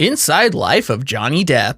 Inside Life of Johnny Depp.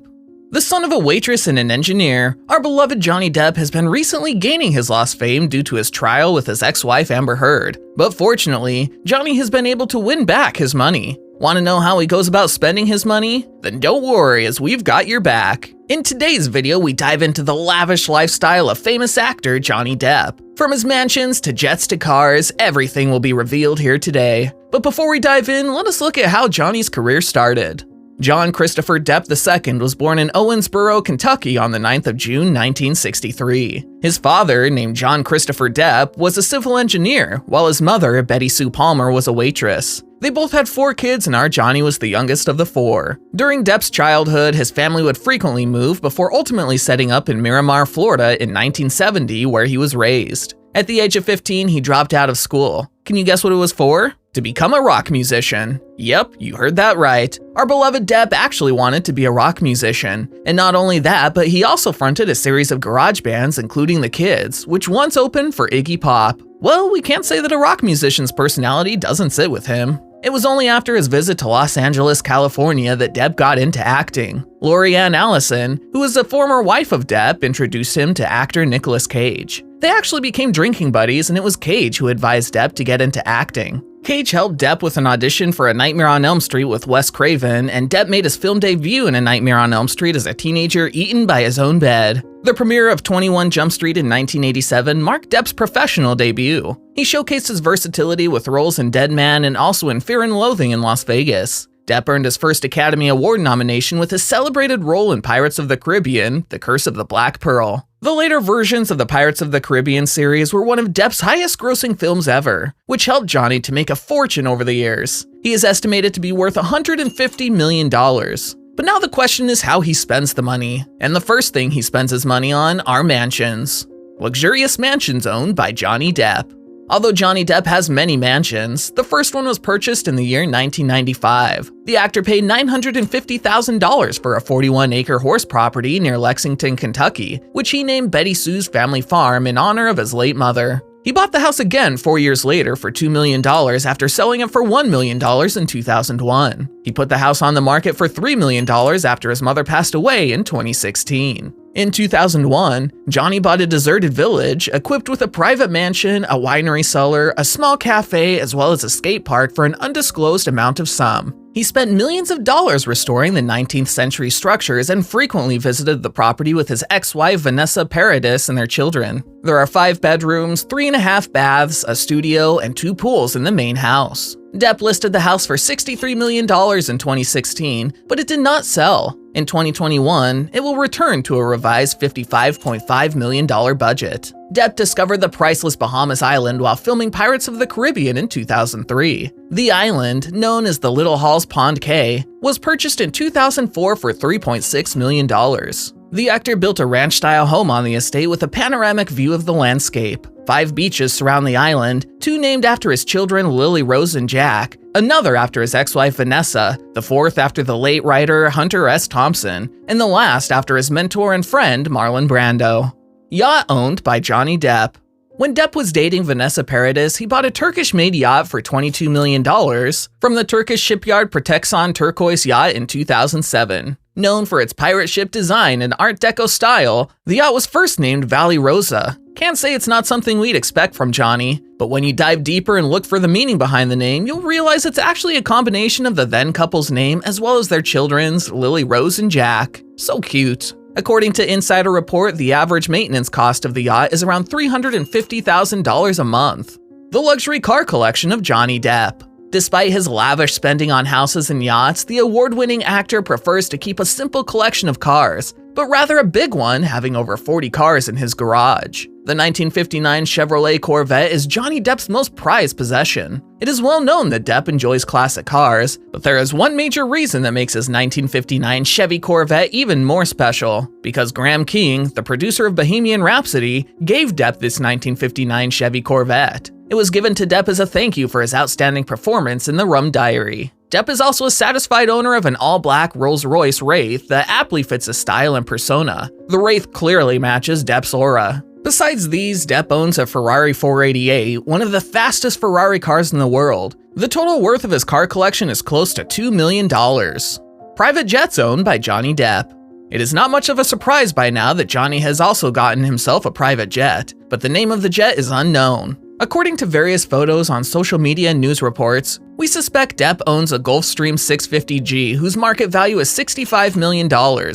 The son of a waitress and an engineer, our beloved Johnny Depp has been recently gaining his lost fame due to his trial with his ex-wife Amber Heard. But fortunately, Johnny has been able to win back his money. Want to know how he goes about spending his money? Then don't worry, as we've got your back. In today's video, we dive into the lavish lifestyle of famous actor Johnny Depp. From his mansions to jets to cars, everything will be revealed here today. But before we dive in, let us look at how Johnny's career started. John Christopher Depp II was born in Owensboro, Kentucky on the 9th of June 1963. His father, named John Christopher Depp, was a civil engineer, while his mother, Betty Sue Palmer, was a waitress. They both had 4 kids and our Johnny was the youngest of the 4. During Depp's childhood, his family would frequently move before ultimately setting up in Miramar, Florida in 1970, where he was raised. At the age of 15, he dropped out of school. Can you guess what it was for? To become a rock musician. Yep, you heard that right. Our beloved Depp actually wanted to be a rock musician. And not only that, but he also fronted a series of garage bands, including The Kids, which once opened for Iggy Pop. Well, we can't say that a rock musician's personality doesn't sit with him. It was only after his visit to Los Angeles, California that Depp got into acting. Lori Ann Allison, who was a former wife of Depp, introduced him to actor Nicolas Cage. They actually became drinking buddies, and it was Cage who advised Depp to get into acting. Cage helped Depp with an audition for A Nightmare on Elm Street with Wes Craven, and Depp made his film debut in A Nightmare on Elm Street as a teenager eaten by his own bed. The premiere of 21 Jump Street in 1987 marked Depp's professional debut. He showcased his versatility with roles in Dead Man and also in Fear and Loathing in Las Vegas. Depp earned his first Academy Award nomination with his celebrated role in Pirates of the Caribbean, The Curse of the Black Pearl. The later versions of the Pirates of the Caribbean series were one of Depp's highest-grossing films ever, which helped Johnny to make a fortune over the years. He is estimated to be worth $150 million. But now the question is how he spends the money. And the first thing he spends his money on are mansions. Luxurious mansions owned by Johnny Depp. Although Johnny Depp has many mansions, the first one was purchased in the year 1995. The actor paid $950,000 for a 41-acre horse property near Lexington, Kentucky, which he named Betty Sue's Family Farm in honor of his late mother. He bought the house again 4 years later for $2 million after selling it for $1 million in 2001. He put the house on the market for $3 million after his mother passed away in 2016. In 2001, Johnny bought a deserted village equipped with a private mansion, a winery cellar, a small cafe, as well as a skate park for an undisclosed amount of sum. He spent millions of dollars restoring the 19th century structures and frequently visited the property with his ex-wife Vanessa Paradis and their children. There are 5 bedrooms, 3.5 baths, a studio, and 2 pools in the main house. Depp listed the house for $63 million in 2016, but it did not sell. In 2021, it will return to a revised $55.5 million budget. Depp discovered the priceless Bahamas island while filming Pirates of the Caribbean in 2003. The island, known as the Little Halls Pond Cay, was purchased in 2004 for $3.6 million. The actor built a ranch-style home on the estate with a panoramic view of the landscape. 5 beaches surround the island, 2 named after his children Lily Rose and Jack, another after his ex-wife Vanessa, the 4th after the late writer Hunter S. Thompson, and the last after his mentor and friend Marlon Brando. Yacht owned by Johnny Depp. When Depp was dating Vanessa Paradis, he bought a Turkish-made yacht for $22 million from the Turkish shipyard Proteksan Turquoise Yacht in 2007. Known for its pirate ship design and Art Deco style, the yacht was first named Valley Rosa. Can't say it's not something we'd expect from Johnny, but when you dive deeper and look for the meaning behind the name, you'll realize it's actually a combination of the then couple's name as well as their children's, Lily Rose and Jack. So cute. According to Insider Report, the average maintenance cost of the yacht is around $350,000 a month. The luxury car collection of Johnny Depp. Despite his lavish spending on houses and yachts, the award-winning actor prefers to keep a simple collection of cars, but rather a big one, having over 40 cars in his garage. The 1959 Chevrolet Corvette is Johnny Depp's most prized possession. It is well known that Depp enjoys classic cars, but there is one major reason that makes his 1959 Chevy Corvette even more special, because Graham King, the producer of Bohemian Rhapsody, gave Depp this 1959 Chevy Corvette. It was given to Depp as a thank you for his outstanding performance in The Rum Diary. Depp is also a satisfied owner of an all-black Rolls-Royce Wraith that aptly fits his style and persona. The Wraith clearly matches Depp's aura. Besides these, Depp owns a Ferrari 488, one of the fastest Ferrari cars in the world. The total worth of his car collection is close to $2 million. Private jets owned by Johnny Depp. It is not much of a surprise by now that Johnny has also gotten himself a private jet, but the name of the jet is unknown. According to various photos on social media and news reports, we suspect Depp owns a Gulfstream 650G whose market value is $65 million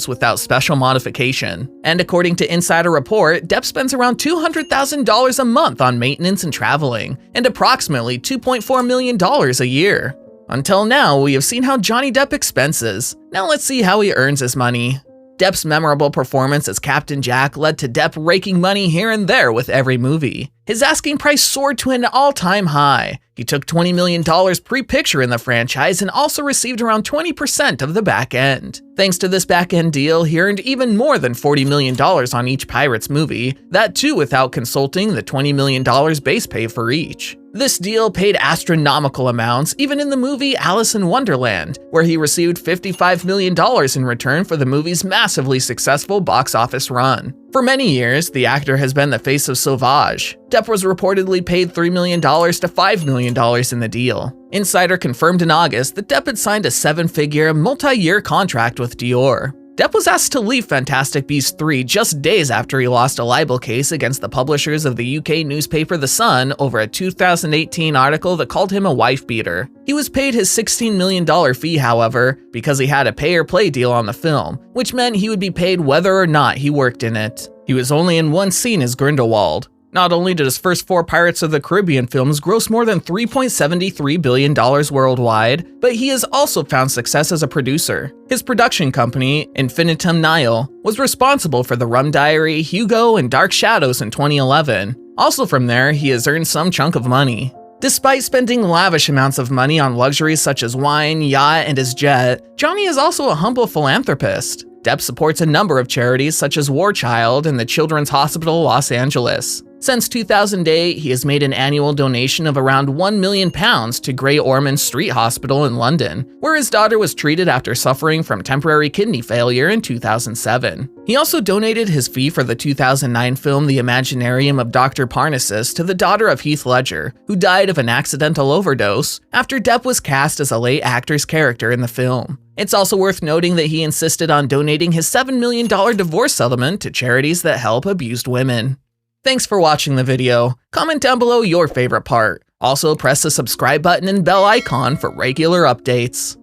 without special modification. And according to Insider Report, Depp spends around $200,000 a month on maintenance and traveling, and approximately $2.4 million a year. Until now, we have seen how Johnny Depp expenses. Now let's see how he earns his money. Depp's memorable performance as Captain Jack led to Depp raking money here and there with every movie. His asking price soared to an all-time high. He took $20 million pre-picture in the franchise and also received around 20% of the back end. Thanks to this back end deal, he earned even more than $40 million on each Pirates movie, that too without consulting the $20 million base pay for each. This deal paid astronomical amounts even in the movie Alice in Wonderland, where he received $55 million in return for the movie's massively successful box office run. For many years, the actor has been the face of Sauvage. Depp was reportedly paid $3 million to $5 million in the deal. Insider confirmed in August that Depp had signed a seven-figure, multi-year contract with Dior. Depp was asked to leave Fantastic Beasts 3 just days after he lost a libel case against the publishers of the UK newspaper The Sun over a 2018 article that called him a wife-beater. He was paid his $16 million fee, however, because he had a pay-or-play deal on the film, which meant he would be paid whether or not he worked in it. He was only in one scene as Grindelwald. Not only did his first 4 Pirates of the Caribbean films gross more than $3.73 billion worldwide, but he has also found success as a producer. His production company, Infinitum Nihil, was responsible for The Rum Diary, Hugo, and Dark Shadows in 2011. Also from there, he has earned some chunk of money. Despite spending lavish amounts of money on luxuries such as wine, yacht, and his jet, Johnny is also a humble philanthropist. Depp supports a number of charities such as War Child and the Children's Hospital Los Angeles. Since 2008, he has made an annual donation of around £1 million to Grey Ormond Street Hospital in London, where his daughter was treated after suffering from temporary kidney failure in 2007. He also donated his fee for the 2009 film The Imaginarium of Dr. Parnassus to the daughter of Heath Ledger, who died of an accidental overdose after Depp was cast as a late actor's character in the film. It's also worth noting that he insisted on donating his $7 million divorce settlement to charities that help abused women. Thanks for watching the video. Comment down below your favorite part. Also, press the subscribe button and bell icon for regular updates.